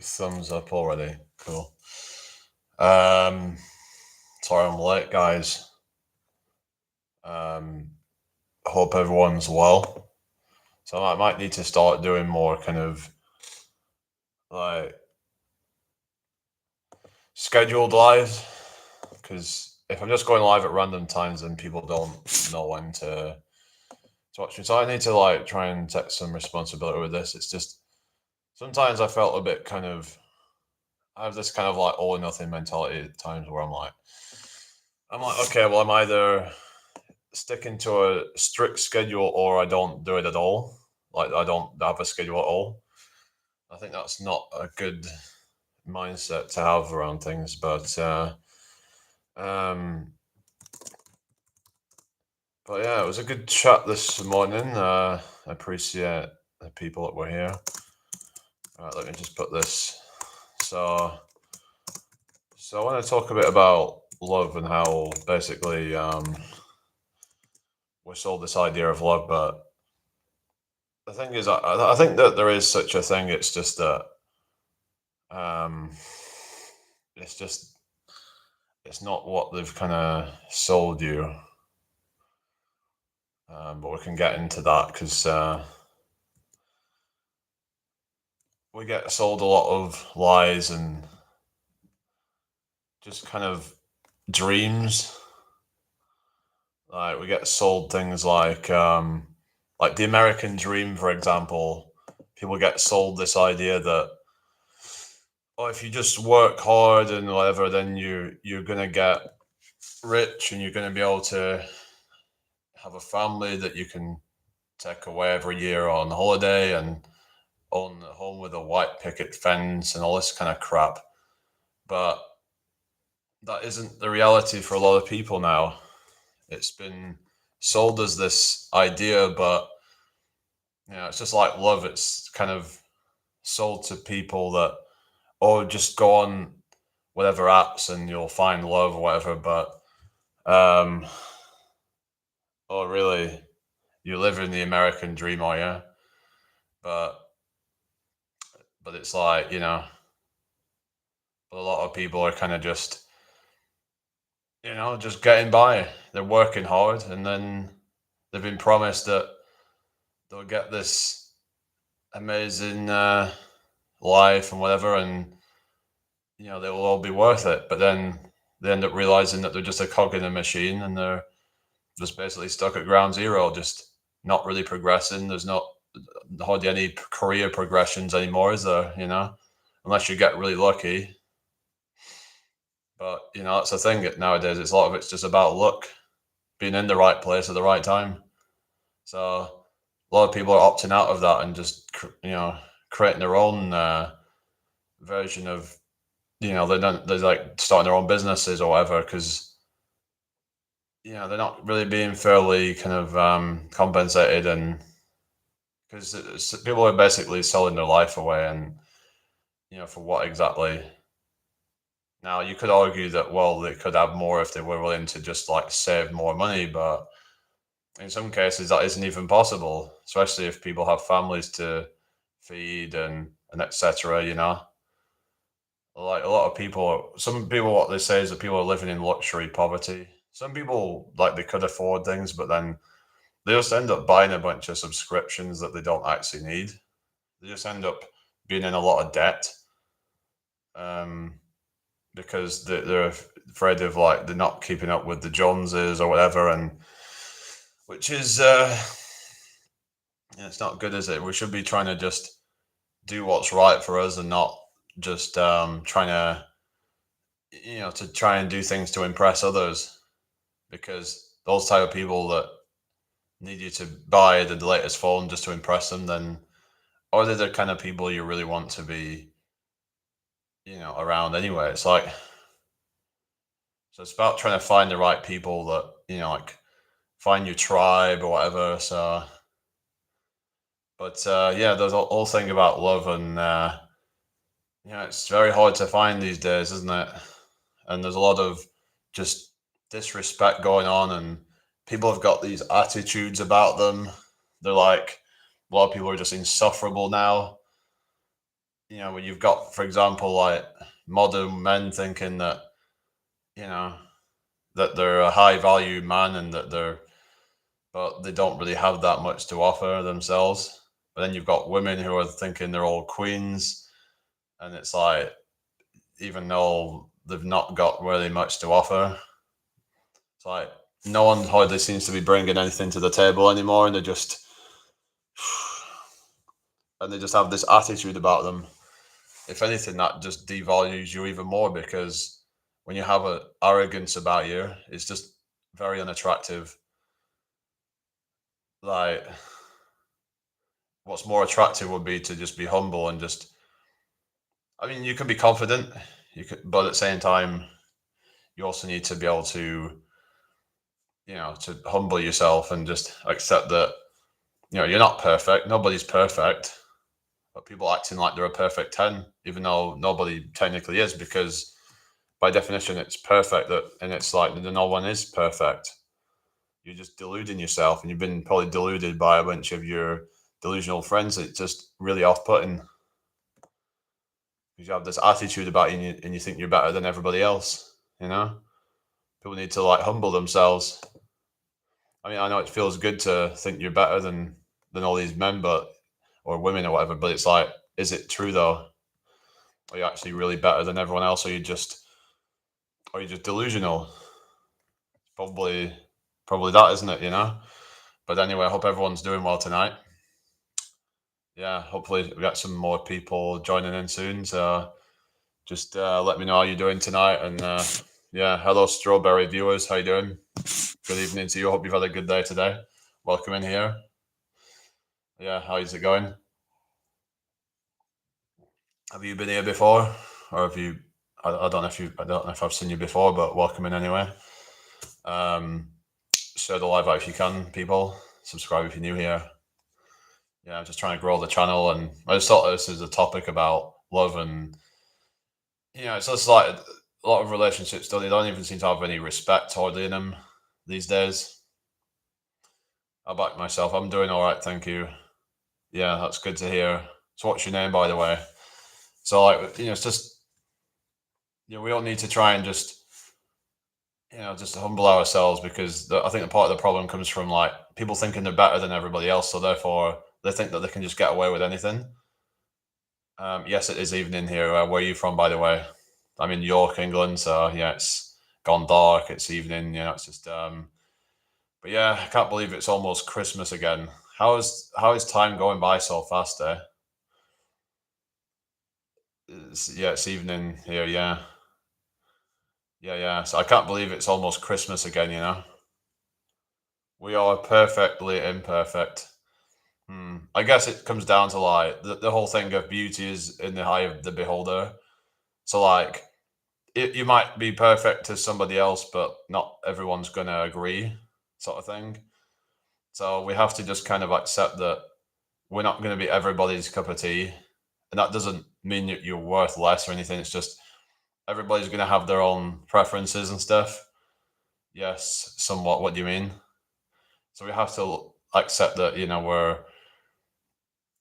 Thumbs up already. Cool. Um, Sorry I'm late, guys. Hope everyone's well. So I might need to start doing more kind of like scheduled lives because if I'm just going live at random times, then people don't know when to watch me. So I need to like try and take some responsibility with this. It's just sometimes I felt a bit kind of I have this kind of like all or nothing mentality at times where I'm like, okay, well, I'm either sticking to a strict schedule or I don't do it at all. Like I don't have a schedule at all. I think that's not a good mindset to have around things. Um, but yeah, it was a good chat this morning. I appreciate the people that were here. All right, let me just put this. So, so I want to talk a bit about love and how basically we sold this idea of love, but the thing is, I think that there is such a thing. It's just that um, it's just it's not what they've kind of sold you. But we can get into that because we get sold a lot of lies and just kind of dreams. Like we get sold things like the American dream, for example. People get sold this idea that oh, if you just work hard and whatever, then you're gonna get rich and you're gonna be able to have a family that you can take away every year on holiday and own a home with a white picket fence and all this kind of crap. But that isn't the reality for a lot of people now. It's been sold as this idea, but it's just like love. It's kind of sold to people that oh, just go on whatever apps and you'll find love or whatever. But um, oh, really? You live in the American dream, are you? But it's like a lot of people are kind of just just getting by. They're working hard, and then they've been promised that they'll get this amazing life and whatever, and they will all be worth it. But then they end up realizing that they're just a cog in a machine, and they're just basically stuck at ground zero, just not really progressing. There's not hardly any career progressions anymore, is there? Unless you get really lucky. But that's the thing nowadays. It's a lot of it's just about luck, being in the right place at the right time. So a lot of people are opting out of that and just creating their own version of they're like starting their own businesses or whatever because they're not really being fairly kind of compensated and because people are basically selling their life away and for what exactly. Now you could argue that well they could have more if they were willing to just like save more money, but in some cases that isn't even possible, especially if people have families to feed and etc. Like a lot of people, some people what they say is that people are living in luxury poverty. Some people like they could afford things, but then they just end up buying a bunch of subscriptions that they don't actually need. They just end up being in a lot of debt um, because they're afraid of like they're not keeping up with the Joneses or whatever, and which is it's not good, is it? We should be trying to just do what's right for us and not just trying to to try and do things to impress others because those type of people that need you to buy the latest phone just to impress them, then are they the kind of people you really want to be around anyway? It's like so it's about trying to find the right people that like find your tribe or whatever. So but yeah, there's a whole thing about love and it's very hard to find these days, isn't it? And there's a lot of just disrespect going on, and people have got these attitudes about them. They're like, a lot of people are just insufferable now. when you've got, for example, like modern men thinking that, you know, that they're a high value man and that but they don't really have that much to offer themselves. But then you've got women who are thinking they're all queens, and it's like, even though they've not got really much to offer, it's like no one hardly seems to be bringing anything to the table anymore, and they just have this attitude about them. If anything, that just devalues you even more, because when you have an arrogance about you, it's just very unattractive. Like, what's more attractive would be to just be humble and just, I mean, you can be confident, but at the same time, you also need to be able to, to humble yourself and just accept that, you're not perfect. Nobody's perfect, but people acting like they're a perfect 10, even though nobody technically is, because by definition, it's perfect. And it's like no one is perfect. You're just deluding yourself, and you've been probably deluded by a bunch of your delusional friends. It's just really off-putting, because you have this attitude about you, and you think you're better than everybody else. People need to like humble themselves. I mean, I know it feels good to think you're better than all these men, or women or whatever. But it's like, is it true though? Are you actually really better than everyone else, or are you just delusional? Probably that, isn't it? But anyway, I hope everyone's doing well tonight. Yeah, hopefully we got some more people joining in soon. So just let me know how you're doing tonight. And yeah, hello, Strawberry viewers. How you doing? Good evening to you. Hope you've had a good day today. Welcome in here. Yeah, how is it going? Have you been here before, or have you? I don't know if I've seen you before, but welcome in anyway. Share the live out if you can, people. Subscribe if you're new here. Yeah, I'm just trying to grow the channel, and I just thought this is a topic about love, and it's just like a lot of relationships they don't even seem to have any respect hardly in them these days. I back myself. I'm doing all right, thank you. Yeah, that's good to hear. So, what's your name, by the way? So, like, it's just we don't need to try and just just humble ourselves, because I think the part of the problem comes from like people thinking they're better than everybody else, so therefore they think that they can just get away with anything. Yes, it is evening here. Where are you from, by the way? I'm in York, England, so yeah, it's gone dark. It's evening. It's just. But yeah, I can't believe it's almost Christmas again. How is time going by so fast? It's evening here. Yeah, yeah. So I can't believe it's almost Christmas again. We are perfectly imperfect. I guess it comes down to like the whole thing of beauty is in the eye of the beholder. So like, you might be perfect to somebody else, but not everyone's going to agree, sort of thing. So we have to just kind of accept that we're not going to be everybody's cup of tea. And that doesn't mean that you're worth less or anything. It's just everybody's going to have their own preferences and stuff. Yes, somewhat. What do you mean? So we have to accept that,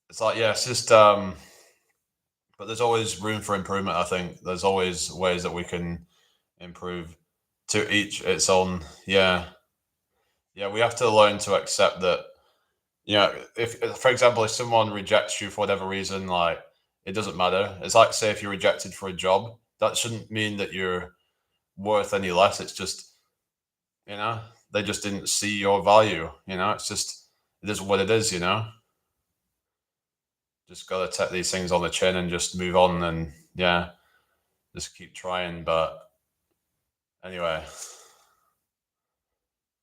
it's like, yeah, it's just, but there's always room for improvement. I think there's always ways that we can improve, to each its own. Yeah. Yeah. We have to learn to accept that, if, for example, if someone rejects you for whatever reason, like, it doesn't matter. It's like, say, if you're rejected for a job, that shouldn't mean that you're worth any less. It's just, they just didn't see your value. It's just, it is what it is. Just got to take these things on the chin and just move on, and yeah, just keep trying. But anyway,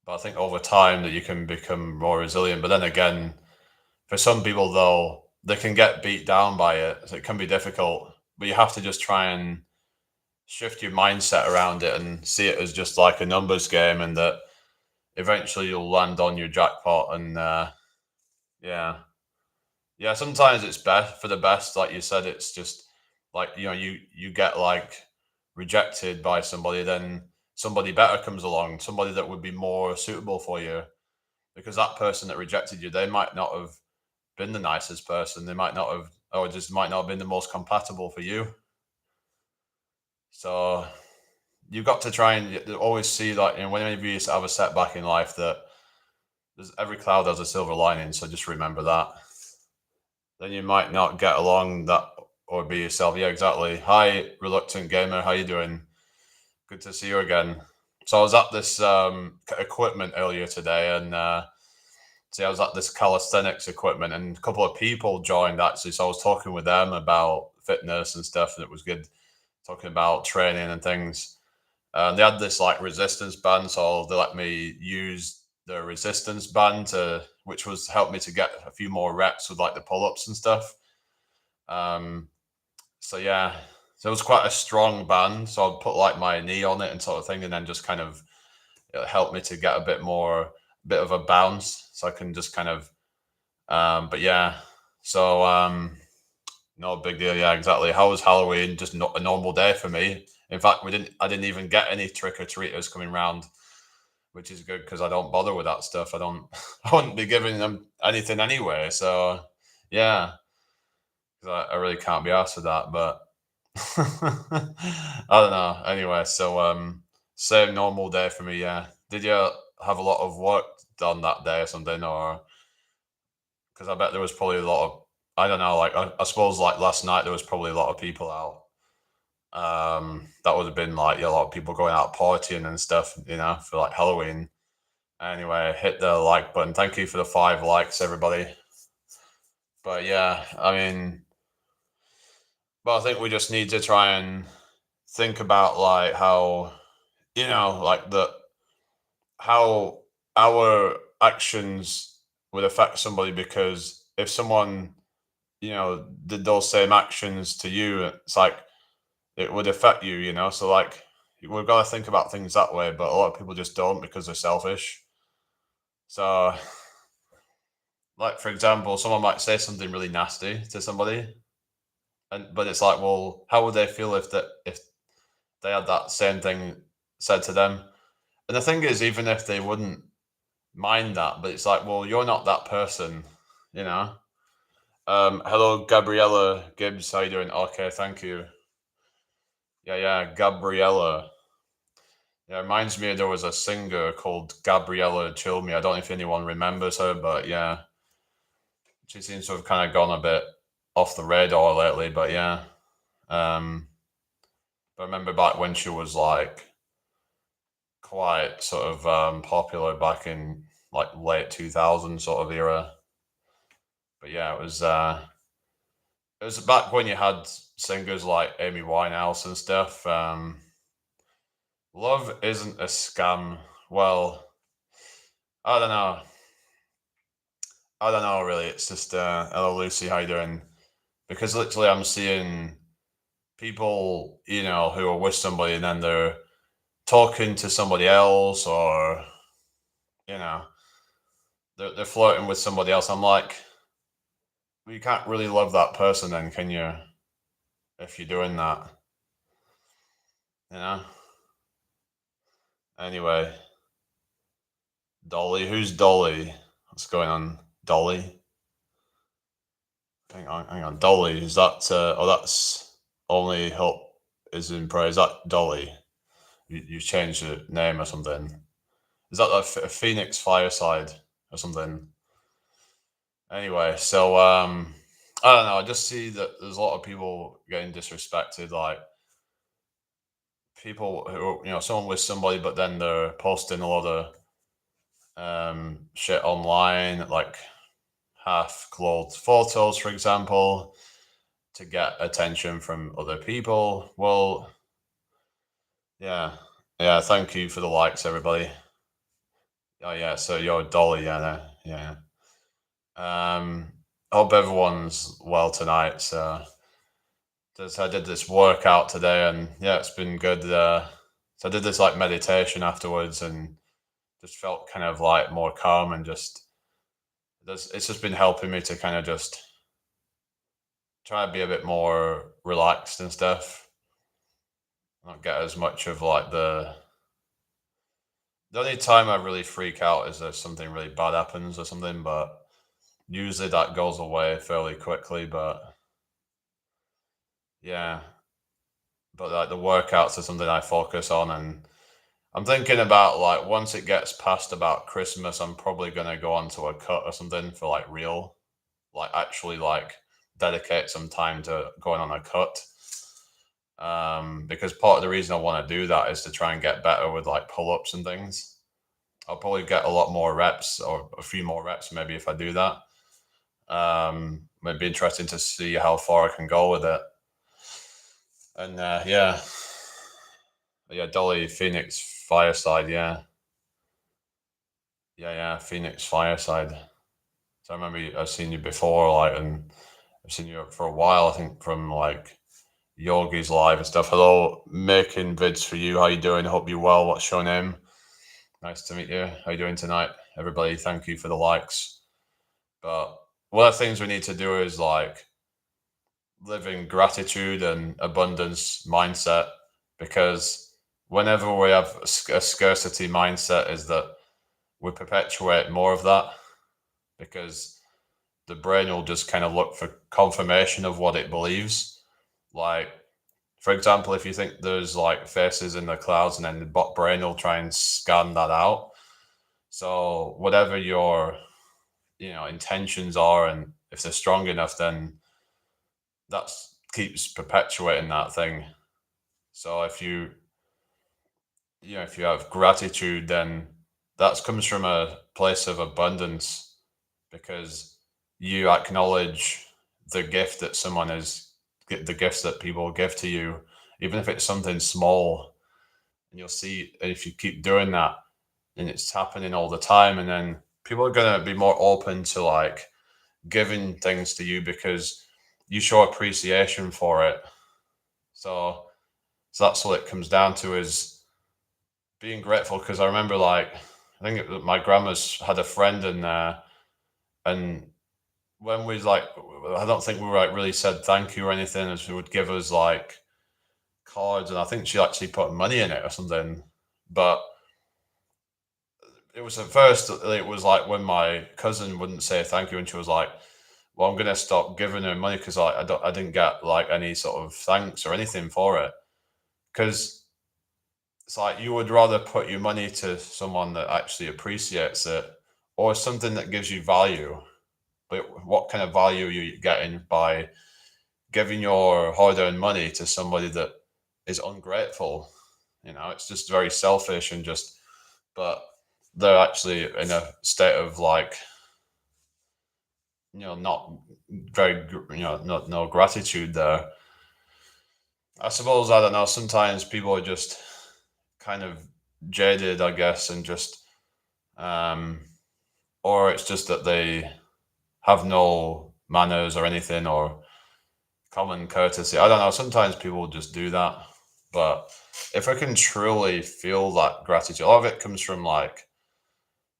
but I think over time that you can become more resilient. But then again, for some people though, they can get beat down by it, so it can be difficult. But you have to just try and shift your mindset around it and see it as just like a numbers game, and that eventually you'll land on your jackpot. And yeah, yeah. Sometimes it's best for the best, like you said. It's just like, you get like rejected by somebody, then somebody better comes along, somebody that would be more suitable for you, because that person that rejected you, they might not have been the nicest person. They might not have or it just might not have been the most compatible for you. So you've got to try and always see that, whenever you have a setback in life, that every cloud has a silver lining. So just remember that. Then you might not get along that or be yourself. Yeah, exactly. Hi, reluctant gamer. How you doing? Good to see you again. So I was at this equipment earlier today, and see, I was at this calisthenics equipment, and a couple of people joined actually. So I was talking with them about fitness and stuff, and it was good talking about training and things. They had this like resistance band, so they let me use the resistance band which was helped me to get a few more reps with like the pull-ups and stuff. So yeah, so it was quite a strong band. So I'd put like my knee on it and sort of thing, and then just kind of it helped me to get a bit of a bounce, so I can just kind of. But yeah, so no big deal. Yeah, exactly. How was Halloween? Just not a normal day for me. In fact, I didn't even get any trick or treaters coming round, which is good because I don't bother with that stuff. I don't. I wouldn't be giving them anything anyway. So yeah, 'cause I really can't be asked for that. But I don't know. Anyway, so same normal day for me. Yeah. Did you have a lot of work done that day or something, or because I bet there was probably a lot of, I don't know, like I suppose like last night there was probably a lot of people out. That would have been like, yeah, a lot of people going out partying and stuff, for like Halloween. Anyway, hit the like button. Thank you for the 5 likes, everybody. But yeah, I mean, but I think we just need to try and think about like how, like how our actions would affect somebody, because if someone, did those same actions to you, it's like it would affect you, So like we've got to think about things that way, but a lot of people just don't because they're selfish. So, like for example, someone might say something really nasty to somebody, and but it's like, well, how would they feel if they had that same thing said to them? And the thing is, even if they wouldn't mind that, but it's like, well, you're not that person, you know. Hello, Gabriella Gibbs. How you doing? Okay, thank you. Yeah, Gabriella. Yeah, it reminds me there was a singer called Gabriella Chilmi. I don't know if anyone remembers her, but yeah, she seems to have kind of gone a bit off the radar lately. But yeah, I remember back when she was like quite sort of popular back in like late 2000 sort of era. But yeah, it was back when you had singers like Amy Winehouse and stuff. Love isn't a scam. Well, I don't know. I don't know really. It's just hello Lucy, how you doing? Because literally I'm seeing people, who are with somebody and then they're talking to somebody else, or you know, they're flirting with somebody else. I'm like, well, you can't really love that person then, can you? If you're doing that, you know. Anyway, Dolly, who's Dolly? What's going on, Dolly? Hang on, Dolly. Is that? Oh, that's only help is in prayer. Is that Dolly? You changed the name or something? Is that a Phoenix Fireside or something? Anyway, so I don't know. I just see that there's a lot of people getting disrespected, like people who someone with somebody, but then they're posting a lot of shit online, like half clothed photos, for example, to get attention from other people. Well, yeah, yeah. Thank you for the likes, everybody. Oh yeah, so you're Dolly, yeah, yeah. Hope everyone's well tonight. So I did this workout today, and yeah, it's been good. So I did this like meditation afterwards, and just felt kind of like more calm, and it's just been helping me to kind of just try to be a bit more relaxed and stuff. Not get as much of like the only time I really freak out is if something really bad happens or something, but usually that goes away fairly quickly. But yeah. But like the workouts are something I focus on, and I'm thinking about like once it gets past about Christmas, I'm probably gonna go onto a cut or something for like real, like actually like dedicate some time to going on a cut. Because part of the reason I want to do that is to try and get better with like pull ups and things. I'll probably get a lot more reps or a few more reps maybe if I do that. It'd be interesting to see how far I can go with it. And yeah, Dolly Phoenix Fireside, yeah, yeah, Phoenix Fireside. So I remember I've seen you before, like, and I've seen you for a while. I think from like Yogi's live and stuff. Hello, making vids for you. How you doing? Hope you're well. What's your name? Nice to meet you. How you doing tonight, everybody? Thank you for the likes. But one of the things we need to do is like live in gratitude and abundance mindset, because whenever we have a scarcity mindset, is that we perpetuate more of that, because the brain will just kind of look for confirmation of what it believes. Like, for example, if you think there's like faces in the clouds, and then the bot brain will try and scan that out. So whatever your intentions are, and if they're strong enough, then that keeps perpetuating that thing. So if you have gratitude, then that comes from a place of abundance, because you acknowledge the gift that someone is, the gifts that people give to you, even if it's something small. And you'll see if you keep doing that, and it's happening all the time, and then people are going to be more open to like giving things to you because you show appreciation for it. So that's what it comes down to, is being grateful. Because I remember, like, I think my grandma's had a friend in there, and when we like, I don't think we like really said thank you or anything, as she would give us like cards, and I think she actually put money in it or something. But it was at first, it was like when my cousin wouldn't say thank you, and she was like, "Well, I'm gonna stop giving her money because I didn't get like any sort of thanks or anything for it." Because it's like you would rather put your money to someone that actually appreciates it, or something that gives you value. But what kind of value are you getting by giving your hard-earned money to somebody that is ungrateful? It's just very selfish, and just, but they're actually in a state of like, not very, not no gratitude there. I suppose, I don't know. Sometimes people are just kind of jaded, I guess, and just, um, or it's just that they have no manners or anything, or common courtesy. I don't know. Sometimes people just do that. But if I can truly feel that gratitude, a lot of it comes from like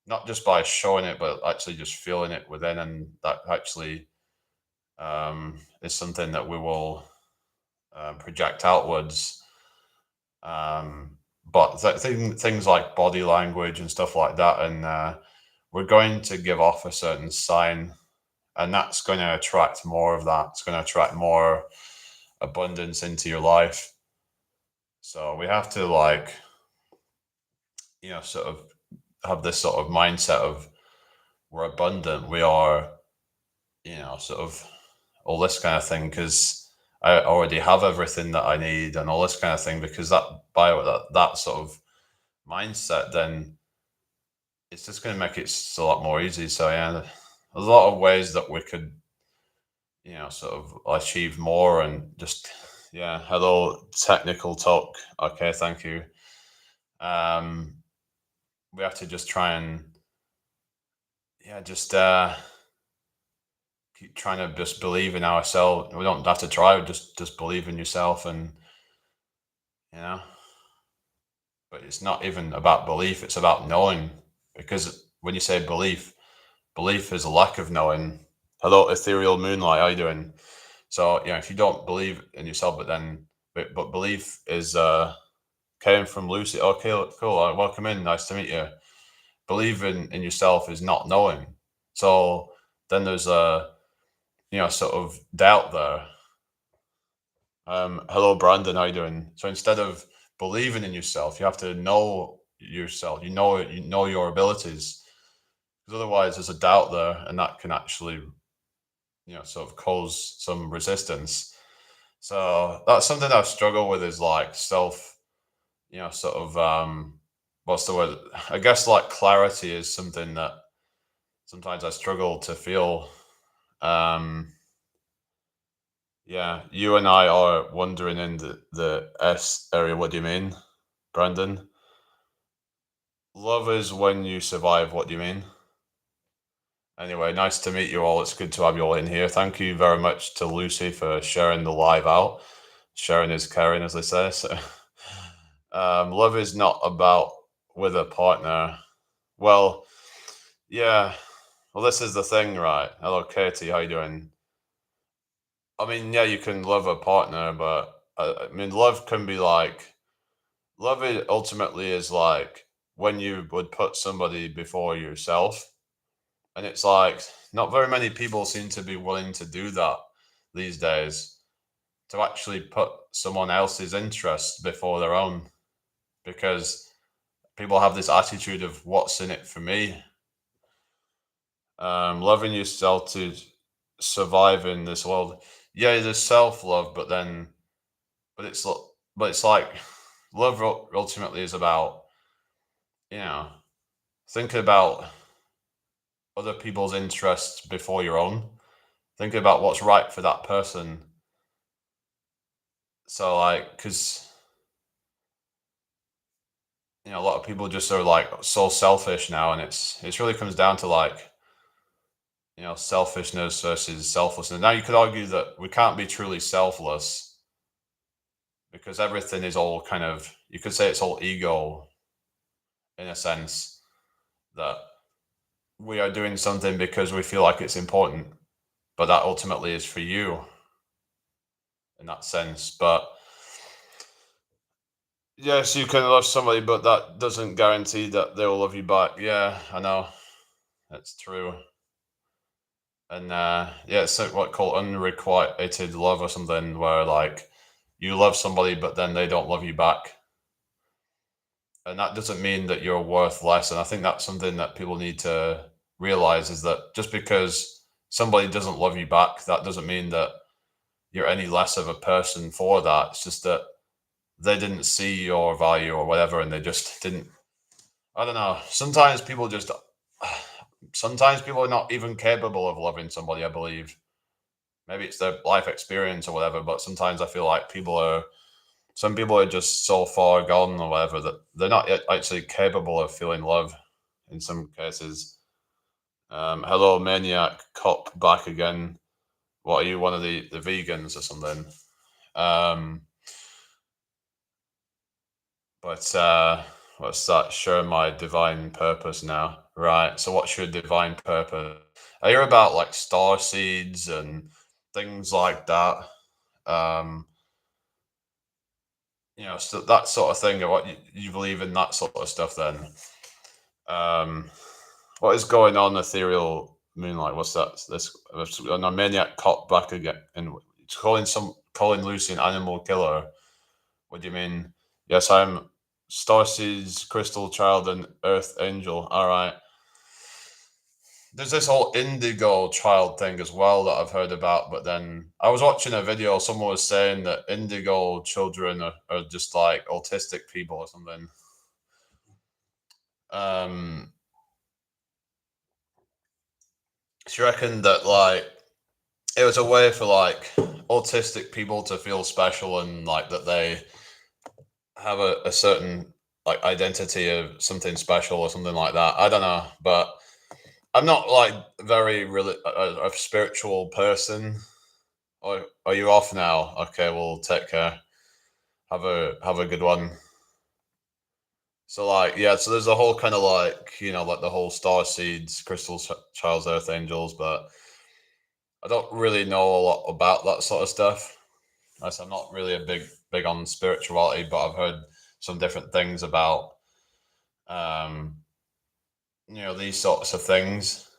not just by showing it, but actually just feeling it within, and that actually is something that we will project outwards. But things like body language and stuff like that, and we're going to give off a certain sign, and that's going to attract more of that. It's going to attract more abundance into your life. So we have to like, sort of have this sort of mindset of we're abundant, we are, sort of all this kind of thing, because I already have everything that I need and all this kind of thing, because that sort of mindset, then it's just going to make it a lot more easy. So yeah, there's a lot of ways that we could, sort of achieve more, and just, yeah. Hello, technical talk. Okay, thank you. Um, we have to just try and, yeah, just keep trying to just believe in ourselves. We don't have to try. Just believe in yourself, and you know. But it's not even about belief. It's about knowing, because when you say belief, belief is a lack of knowing. Hello, ethereal moonlight. How you doing? So if you don't believe in yourself, but belief is came from Lucy. Okay, cool. Welcome in. Nice to meet you. Believing in yourself is not knowing. So then there's a sort of doubt there. Hello, Brandon. How you doing? So instead of believing in yourself, you have to know yourself. You know your abilities. Because otherwise, there's a doubt there, and that can actually, sort of cause some resistance. So that's something I struggle with is like self, sort of what's the word? I guess like clarity is something that sometimes I struggle to feel. Um, yeah, you and I are wondering in the S area. What do you mean, Brandon? Love is when you survive. What do you mean? Anyway, nice to meet you all. It's good to have you all in here. Thank you very much to Lucy for sharing the live out. Sharing is caring, as they say. So, love is not about with a partner. Well, yeah. Well, this is the thing, right? Hello, Katie. How you doing? I mean, yeah, you can love a partner, but I mean, love can be like love. Ultimately is like when you would put somebody before yourself. And it's like not very many people seem to be willing to do that these days, to actually put someone else's interest before their own, because people have this attitude of what's in it for me. Loving yourself to survive in this world. Yeah, there's self love, but it's but it's like love ultimately is about, you know thinking about other people's interests before your own, thinking about what's right for that person. So like, because a lot of people just are like so selfish now, and it's really comes down to like, selfishness versus selflessness. Now you could argue that we can't be truly selfless because everything is all kind of, you could say it's all ego, in a sense that we are doing something because we feel like it's important, but that ultimately is for you in that sense. But yes, you can love somebody, but that doesn't guarantee that they'll love you back. Yeah, I know. That's true. And yeah, it's like what called unrequited love or something, where like you love somebody, but then they don't love you back. And that doesn't mean that you're worth less. And I think that's something that people need to realize, is that just because somebody doesn't love you back, that doesn't mean that you're any less of a person for that. It's just that they didn't see your value or whatever, and they just didn't. I don't know. Sometimes people are not even capable of loving somebody, I believe. Maybe it's their life experience or whatever, but sometimes I feel like some people are just so far gone or whatever that they're not yet actually capable of feeling love in some cases. Hello, Maniac Cop back again. What are you, one of the vegans or something? Um, but what's that? Share my divine purpose now. Right. So what's your divine purpose? I hear about like star seeds and things like that. Um, so that sort of thing. Or what you believe in that sort of stuff then? Um, what is going on, Ethereal Moonlight? What's that? This a maniac cop back again and calling Lucy an animal killer. What do you mean? Yes, I'm Starseeds, Crystal Child, and Earth Angel. All right. There's this whole indigo child thing as well that I've heard about, but then I was watching a video. Someone was saying that indigo children are just like autistic people or something. Um, she reckoned that like it was a way for like autistic people to feel special, and like that they have a certain like identity of something special or something like that. I don't know, but I'm not like very really a spiritual person. Or are you off now? Okay, well, take care. Have a good one. So like yeah, so there's a whole kind of like like the whole star seeds, crystals, child's earth angels, but I don't really know a lot about that sort of stuff. I'm not really a big on spirituality, but I've heard some different things about um these sorts of things.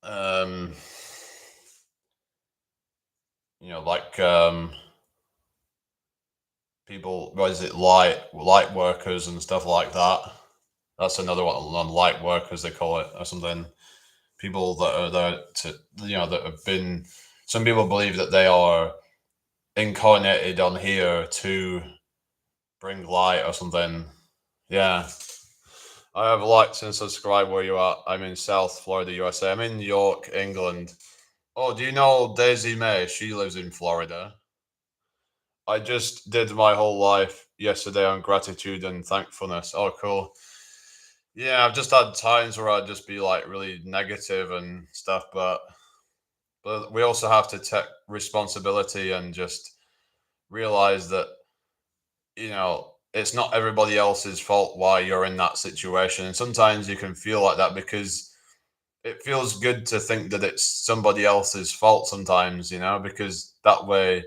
Um like people, what is it, light workers and stuff like that. That's another one, light workers they call it, or something. People that are there to, that have been. Some people believe that they are incarnated on here to bring light or something. Yeah. I have liked and subscribed where you are. I'm in South Florida, USA. I'm in York, England. Oh, do you know Daisy May? She lives in Florida. I just did my whole life yesterday on gratitude and thankfulness. Oh, cool. Yeah, I've just had times where I'd just be like really negative and stuff, but we also have to take responsibility and just realize that it's not everybody else's fault why you're in that situation. And sometimes you can feel like that because it feels good to think that it's somebody else's fault sometimes, because that way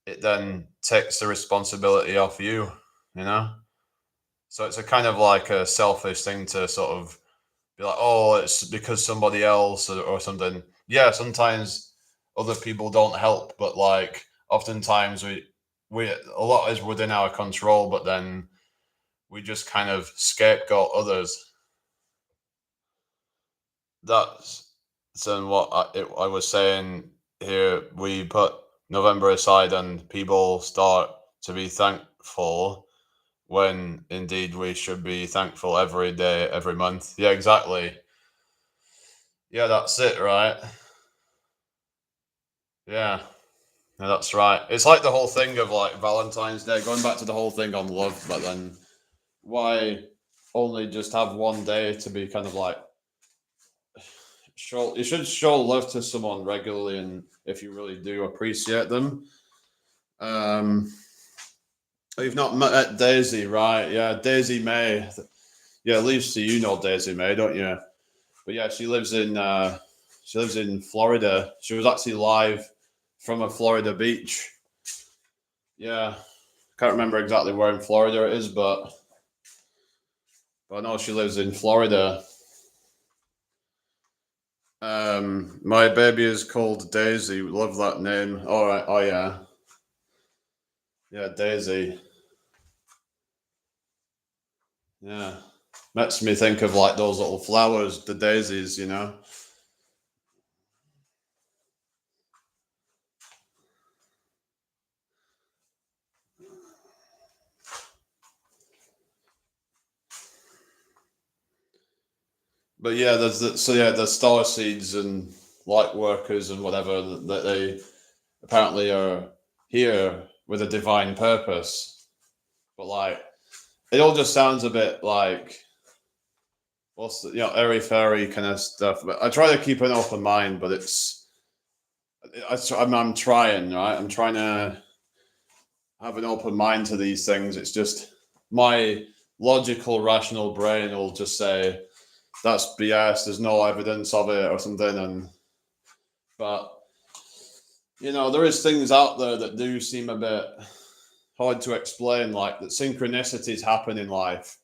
it then takes the responsibility off you, you know? So it's a kind of like a selfish thing to sort of be like, oh, it's because somebody else or something. Yeah, sometimes other people don't help, but like oftentimes we a lot is within our control, but then we just kind of scapegoat others. That's what I was saying here. We put November aside, and people start to be thankful when indeed we should be thankful every day, every month. Yeah, exactly. Yeah, that's it, right? Yeah, yeah, that's right. It's like the whole thing of like Valentine's Day, going back to the whole thing on love, but then why only just have one day to be kind of like show you should show love to someone regularly and if you really do appreciate them. Um you've not met Daisy, right? Yeah, Daisy May. Yeah, at least you know Daisy May, don't you? But yeah, she lives in Florida. She was actually live from a Florida beach. Yeah. Can't remember exactly where in Florida it is, but I know she lives in Florida. My baby is called Daisy. Love that name. All right. Oh yeah. Yeah, Daisy. Yeah. Makes me think of like those little flowers, the daisies. But yeah, there's star seeds and light workers and whatever that they apparently are here with a divine purpose. But like, it all just sounds a bit like what's airy fairy kind of stuff. But I try to keep an open mind, but I'm trying, right? I'm trying to have an open mind to these things. It's just my logical, rational brain will just say that's BS. There's no evidence of it or something. But there is things out there that do seem a bit hard to explain, like that synchronicities happen in life.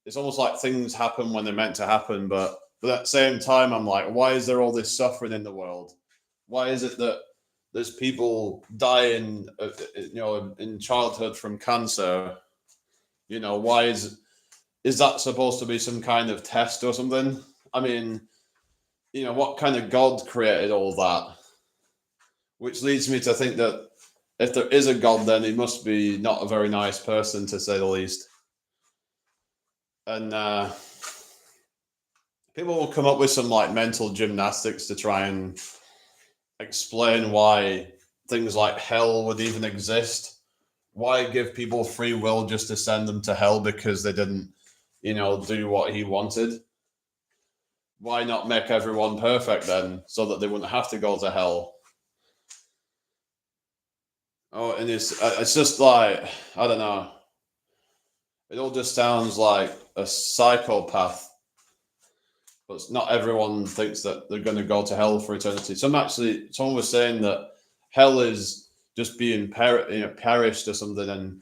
It's almost like things happen when they're meant to happen, but at the same time, I'm like, why is there all this suffering in the world? Why is it that there's people dying, in childhood from cancer? Why is that supposed to be some kind of test or something? I mean, what kind of God created all that? Which leads me to think that if there is a God, then he must be not a very nice person, to say the least. And people will come up with some like mental gymnastics to try and explain why things like hell would even exist. Why give people free will just to send them to hell because they didn't, do what he wanted? Why not make everyone perfect then, so that they wouldn't have to go to hell? Oh, and it's just like I don't know. It all just sounds like a psychopath, but not everyone thinks that they're going to go to hell for eternity. Someone was saying that hell is just being perished or something, and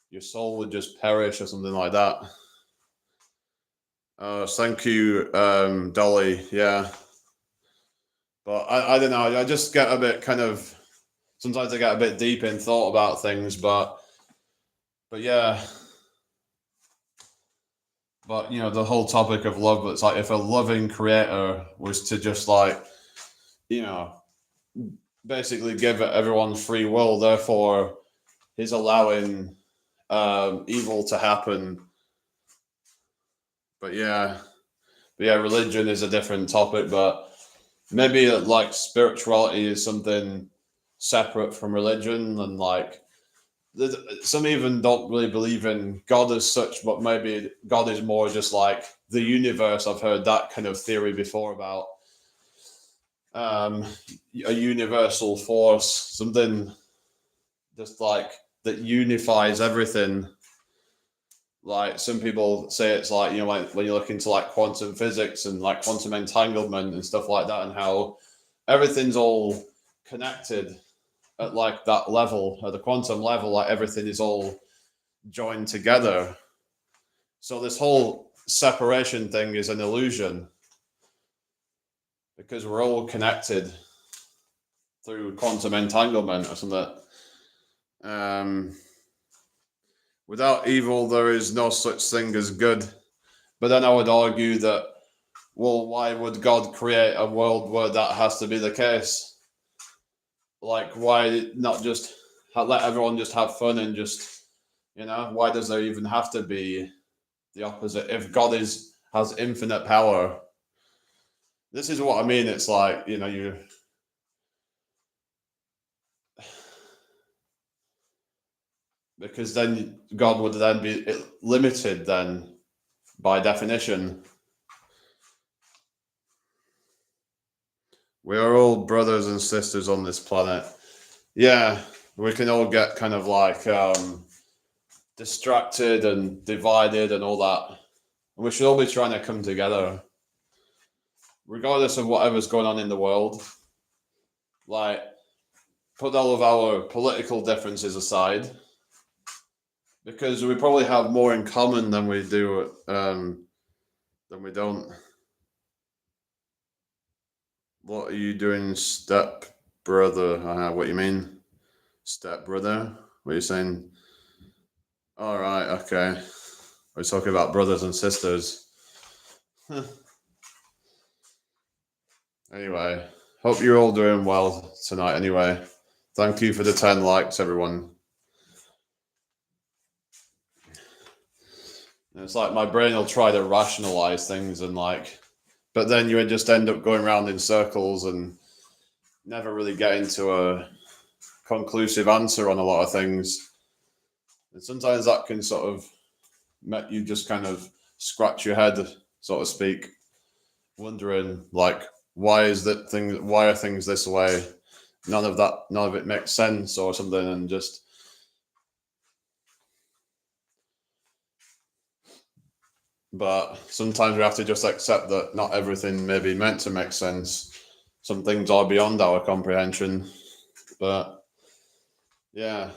your soul would just perish or something like that. Thank you, Dolly. Yeah, but I don't know. I just get a bit kind of sometimes I get a bit deep in thought about things, but yeah. But you know, the whole topic of love, it's like if a loving creator was to just like, you know, basically give everyone free will, therefore he's allowing evil to happen. But yeah, religion is a different topic, but maybe like spirituality is something separate from religion, and like some even don't really believe in God as such, but maybe God is more just like the universe. I've heard that kind of theory before about a universal force, something just like that unifies everything. Like some people say it's like, you know, like when you look into like quantum physics and like quantum entanglement and stuff like that, and how everything's all connected at like that level, at the quantum level, like everything is all joined together. So this whole separation thing is an illusion because we're all connected through quantum entanglement or something. Without evil, there is no such thing as good. But then I would argue that, well, why would God create a world where that has to be the case? Like, why not just let everyone just have fun and just, you know, why does there even have to be the opposite? If God has infinite power, this is what I mean. It's like, you know, because then God would then be limited then by definition. We are all brothers and sisters on this planet. Yeah, we can all get kind of like distracted and divided and all that. And we should all be trying to come together, regardless of whatever's going on in the world. Like, put all of our political differences aside, because we probably have more in common than we do than we don't. What are you doing, step brother? What you mean, step brother? What are you saying? All right, okay. We're talking about brothers and sisters. Anyway, hope you're all doing well tonight. Anyway, thank you for the 10 likes, everyone. And it's like my brain will try to rationalize things and like, but then you would just end up going around in circles and never really getting to a conclusive answer on a lot of things. And sometimes that can sort of make you just kind of scratch your head, so to speak, wondering like, why are things this way? None of it makes sense or something, and just but sometimes we have to just accept that not everything may be meant to make sense. Some things are beyond our comprehension. But yeah.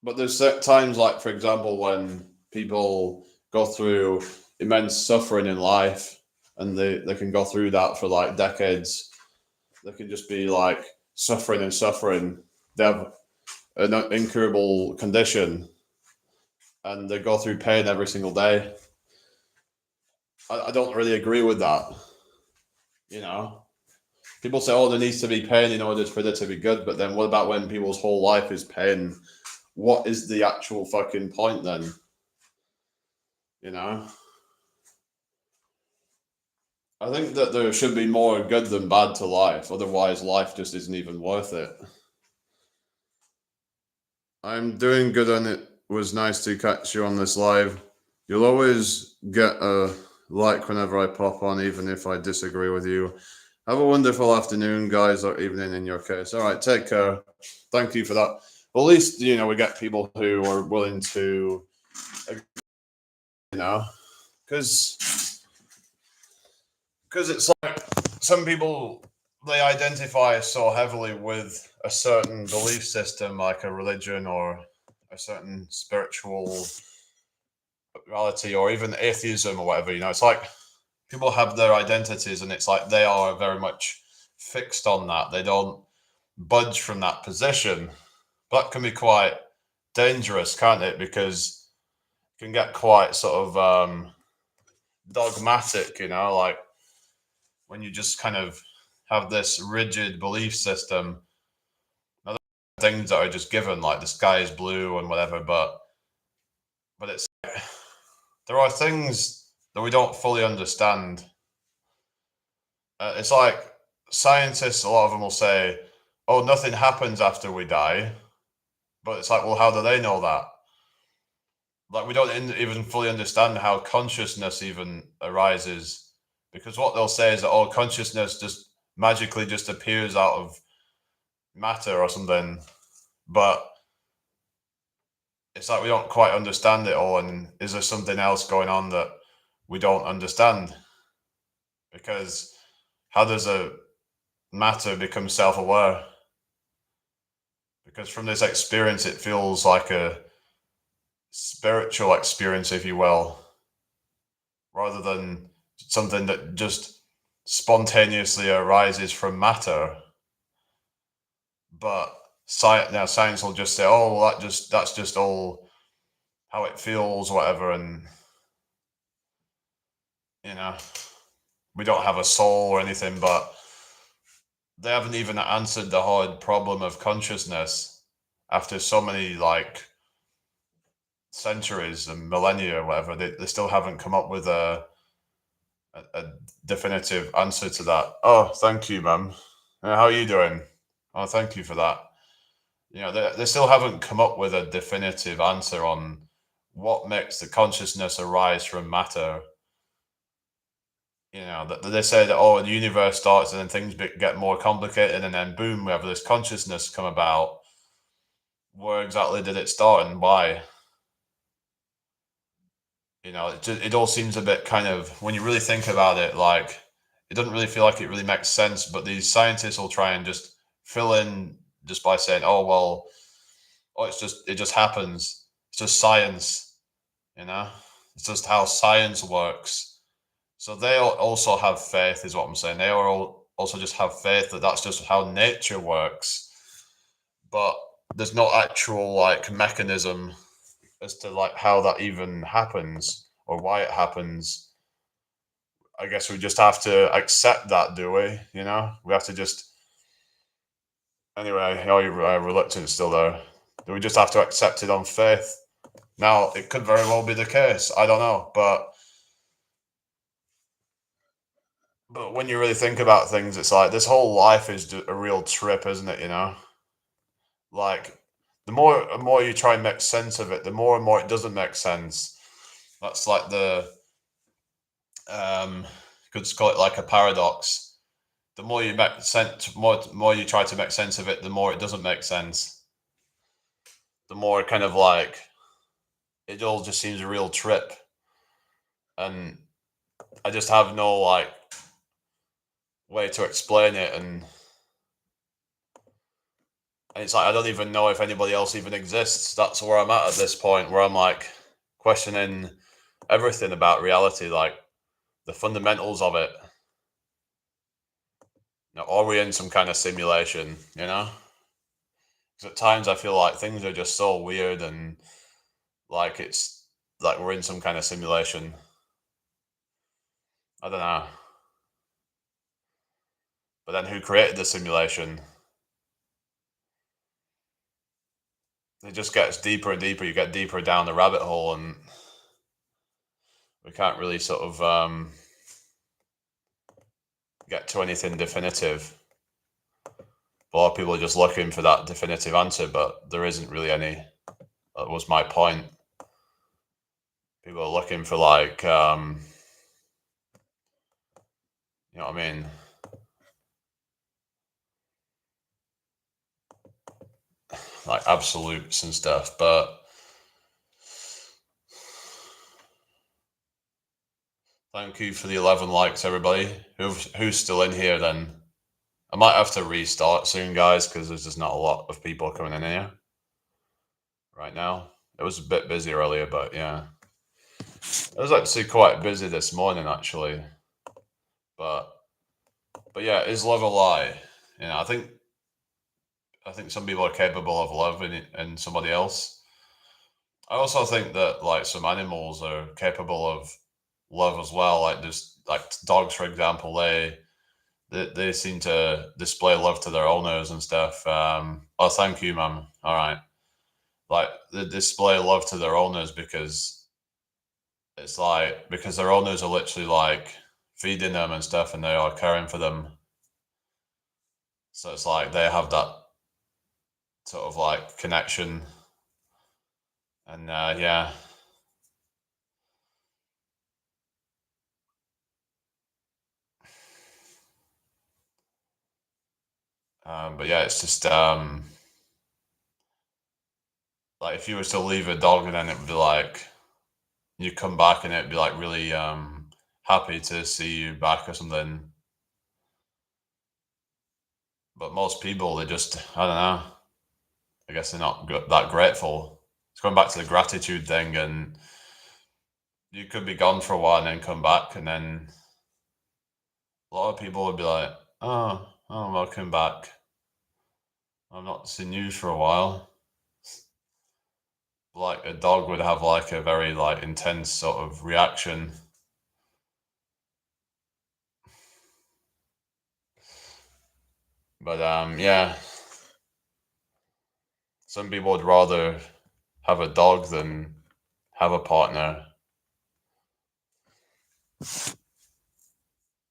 But there's times, like, for example, when people go through immense suffering in life and they can go through that for like decades. They can just be like suffering and suffering. They have an incurable condition and they go through pain every single day. I don't really agree with that. You know, people say, oh, there needs to be pain in order for it to be good. But then what about when people's whole life is pain? What is the actual fucking point then? You know? I think that there should be more good than bad to life. Otherwise, life just isn't even worth it. I'm doing good, and it was nice to catch you on this live. You'll always get a like whenever I pop on, even if I disagree with you. Have a wonderful afternoon, guys, or evening in your case. All right, take care. Thank you for that. Well, at least, you know, we get people who are willing to, you know, because it's like some people, they identify so heavily with a certain belief system, like a religion or a certain spiritual reality or even atheism or whatever. You know, it's like people have their identities, and it's like they are very much fixed on that. They don't budge from that position. That can be quite dangerous, can't it? Because it can get quite sort of dogmatic, like when you just kind of have this rigid belief system. Now, there are things that are just given, like the sky is blue and whatever, but it's there are things that we don't fully understand. It's like scientists, a lot of them will say, "Oh, nothing happens after we die," but it's like, well, how do they know that? Like, we don't even fully understand how consciousness even arises, because what they'll say is that all consciousness just magically just appears out of matter or something, but it's like we don't quite understand it all. And is there something else going on that we don't understand? Because how does a matter become self-aware? Because from this experience, it feels like a spiritual experience, if you will, rather than something that just spontaneously arises from matter. But science will just say, "Oh, well, that's just all how it feels, whatever," and you know, we don't have a soul or anything. But they haven't even answered the hard problem of consciousness after so many like centuries and millennia or whatever. They still haven't come up with a definitive answer to that. Oh, thank you, ma'am. How are you doing? Oh, thank you for that. They still haven't come up with a definitive answer on what makes the consciousness arise from matter. That they say that, oh, the universe starts and then things get more complicated, and then boom, we have this consciousness come about. Where exactly did it start and why? It all seems a bit kind of, when you really think about it, like it doesn't really feel like it really makes sense. But these scientists will try and just fill in just by saying, "Oh well, it just happens. It's just science, you know. It's just how science works." So they also have faith, is what I'm saying. They are also just have faith that that's just how nature works. But there's no actual like mechanism as to like how that even happens or why it happens. I guess we just have to accept that, do we? We have to just anyway. Your reluctance still there. Do we just have to accept it on faith? Now it could very well be the case. I don't know, but when you really think about things, it's like this whole life is a real trip, isn't it? Like the more and more you try and make sense of it, the more and more it doesn't make sense. That's like you could just call it like a paradox. The more you make sense, more you try to make sense of it, the more it doesn't make sense. The more kind of like it all just seems a real trip, and I just have no like way to explain it, and it's like I don't even know if anybody else even exists. That's where I'm at this point, where I'm like questioning everything about reality, like the fundamentals of it. Are we in some kind of simulation? Because at times I feel like things are just so weird, and like it's like we're in some kind of simulation. I don't know. But then who created the simulation? It just gets deeper and deeper. You get deeper down the rabbit hole, and we can't really sort of get to anything definitive. A lot of people are just looking for that definitive answer, but there isn't really any. That was my point. People are looking for like, you know what I mean? Like absolutes and stuff, but thank you for the 11 likes, everybody. Who's still in here then? I might have to restart soon, guys, because there's just not a lot of people coming in here right now. It was a bit busy earlier, but yeah. It was actually quite busy this morning, actually. But yeah, is love a lie? You know, I think some people are capable of loving in somebody else. I also think that like some animals are capable of love as well. Like just like dogs, for example, they seem to display love to their owners and stuff. Oh, thank you, mum. All right. Like they display love to their owners because it's like because their owners are literally like feeding them and stuff, and they are caring for them. So it's like they have that sort of like connection, and yeah. But yeah, it's just like if you were to leave a dog and then it would be like you come back and it'd be like really happy to see you back or something. But most people, they just I don't know. I guess they're not that grateful. It's going back to the gratitude thing, and you could be gone for a while and then come back, and then a lot of people would be like, "Oh, welcome back. I've not seen you for a while." Like a dog would have like a very like intense sort of reaction. But yeah, some people would rather have a dog than have a partner.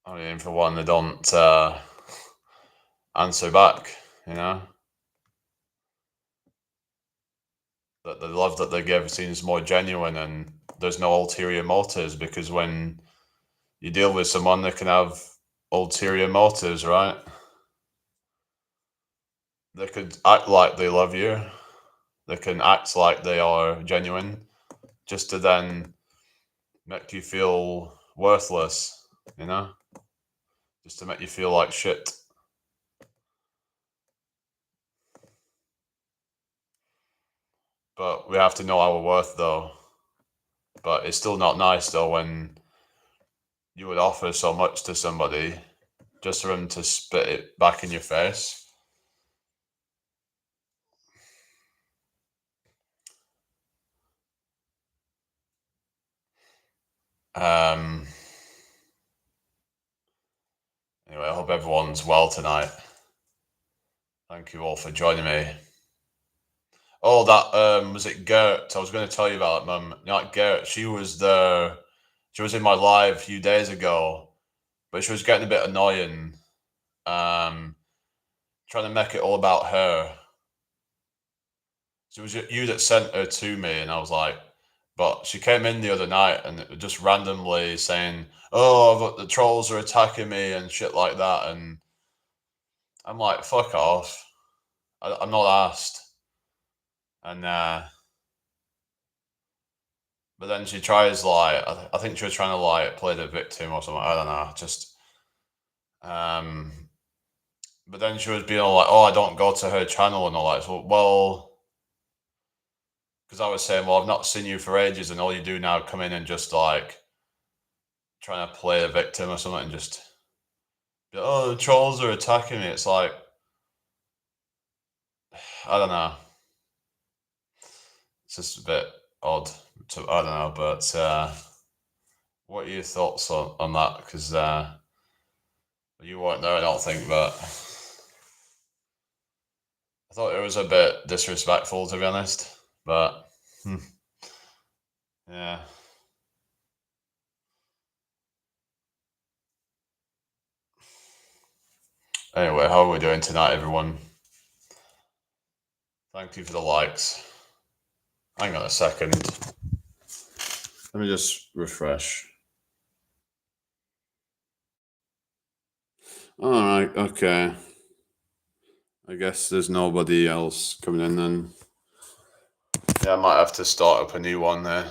I mean, for one, they don't answer back. You know, that the love that they give seems more genuine, and there's no ulterior motives. Because when you deal with someone that can have ulterior motives, right? They could act like they love you. They can act like they are genuine, just to then make you feel worthless. You know, just to make you feel like shit. But we have to know our worth, though. But it's still not nice, though, when you would offer so much to somebody just for them to spit it back in your face. Um, anyway, I hope everyone's well tonight. Thank you all for joining me. Oh, that was it Gert? I was going to tell you about it, Mum. Not Gert. She was there. She was in my live a few days ago, but she was getting a bit annoying. Um, Trying to make it all about her. So it was you that sent her to me, and I was like, but she came in the other night and it was just randomly saying, "Oh, but the trolls are attacking me and shit like that," and I'm like, "Fuck off! I'm not asked." And but then she tries like I think she was trying to like play the victim or something. I don't know. Just um, but then she was being all like, "Oh, I don't go to her channel and all that." So well, because I was saying, "Well, I've not seen you for ages, and all you do now come in and just like trying to play a victim or something, and just oh, the trolls are attacking me." It's like I don't know. It's just a bit odd. I don't know, but what are your thoughts on that? Because you weren't there, I don't think, but I thought it was a bit disrespectful, to be honest. But yeah. Anyway, how are we doing tonight, everyone? Thank you for the likes. Hang on a second. Let me just refresh. All right, okay. I guess there's nobody else coming in then. Yeah, I might have to start up a new one there.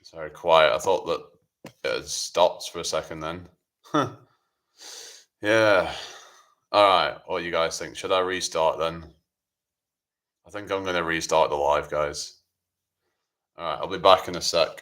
It's very quiet. I thought that it had stopped for a second then. Yeah. All right. What do you guys think? Should I restart then? I think I'm going to restart the live, guys. All right. I'll be back in a sec.